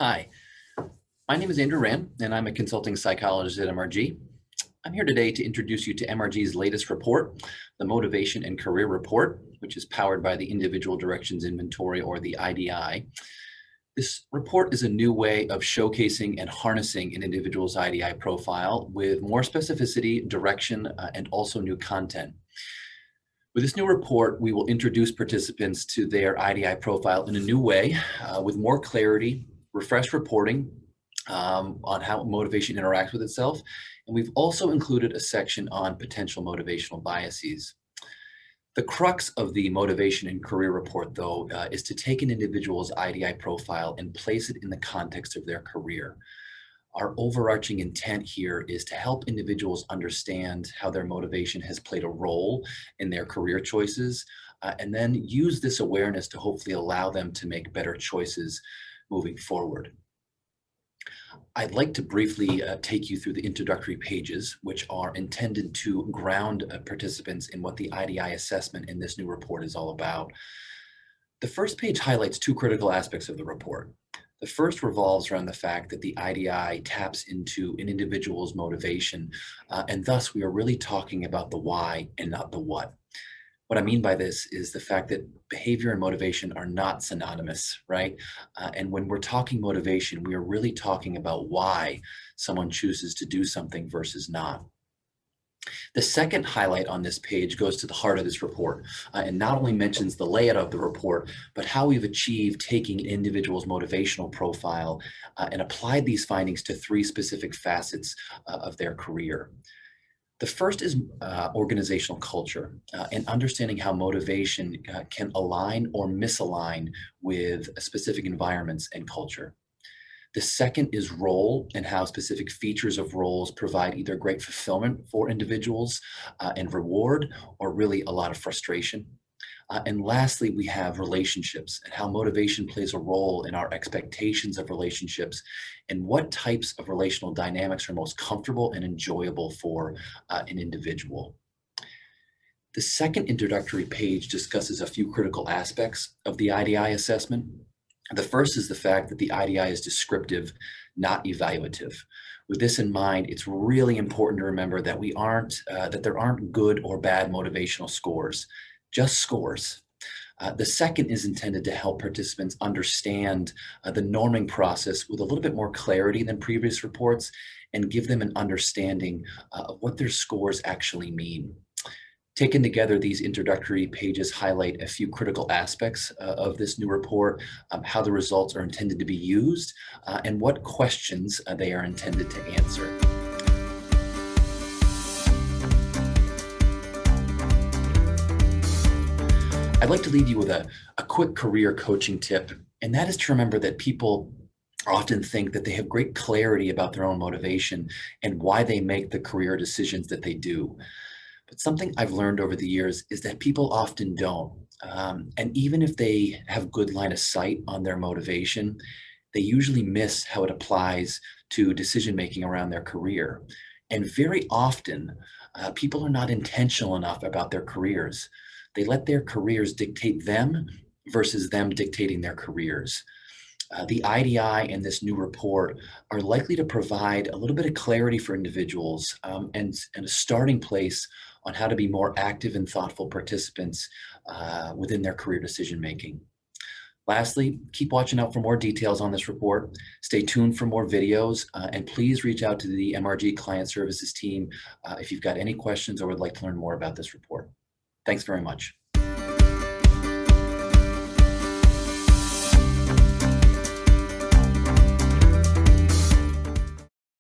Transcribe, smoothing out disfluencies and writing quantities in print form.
Hi, my name is Andrew Rand, and I'm a consulting psychologist at MRG. I'm here today to introduce you to MRG's latest report, the Motivation and Career Report, which is powered by the Individual Directions Inventory, or the IDI. This report is a new way of showcasing and harnessing an individual's IDI profile with more specificity, direction, and also new content. With this new report, we will introduce participants to their IDI profile in a new way, with more clarity, refreshed reporting on how motivation interacts with itself. And we've also included a section on potential motivational biases. The crux of the motivation and career report, though, is to take an individual's IDI profile and place it in the context of their career. Our overarching intent here is to help individuals understand how their motivation has played a role in their career choices, and then use this awareness to hopefully allow them to make better choices moving forward. I'd like to briefly take you through the introductory pages, which are intended to ground participants in what the IDI assessment in this new report is all about. The first page highlights two critical aspects of the report. The first revolves around the fact that the IDI taps into an individual's motivation, and thus we are really talking about the why and not the what. What I mean by this is the fact that behavior and motivation are not synonymous, right? And when we're talking motivation, we are really talking about why someone chooses to do something versus not. The second highlight on this page goes to the heart of this report, and not only mentions the layout of the report, but how we've achieved taking an individual's motivational profile and applied these findings to three specific facets of their career. The first is organizational culture, and understanding how motivation can align or misalign with specific environments and culture. The second is role, and how specific features of roles provide either great fulfillment for individuals and reward, or really a lot of frustration. And lastly, we have relationships, and how motivation plays a role in our expectations of relationships, and what types of relational dynamics are most comfortable and enjoyable for an individual. The second introductory page discusses a few critical aspects of the IDI assessment. The first is the fact that the IDI is descriptive, not evaluative. With this in mind, it's really important to remember that that there aren't good or bad motivational scores, just scores. The second is intended to help participants understand the norming process with a little bit more clarity than previous reports, and give them an understanding of what their scores actually mean. Taken together, these introductory pages highlight a few critical aspects of this new report, how the results are intended to be used, and what questions they are intended to answer. I'd like to leave you with a quick career coaching tip, and that is to remember that people often think that they have great clarity about their own motivation and why they make the career decisions that they do. But something I've learned over the years is that people often don't. And even if they have good line of sight on their motivation, they usually miss how it applies to decision making around their career. And very often, people are not intentional enough about their careers. They let their careers dictate them versus them dictating their careers. The IDI and this new report are likely to provide a little bit of clarity for individuals, and a starting place on how to be more active and thoughtful participants within their career decision making. Lastly, keep watching out for more details on this report. Stay tuned for more videos, and please reach out to the MRG Client Services team if you've got any questions or would like to learn more about this report. Thanks very much.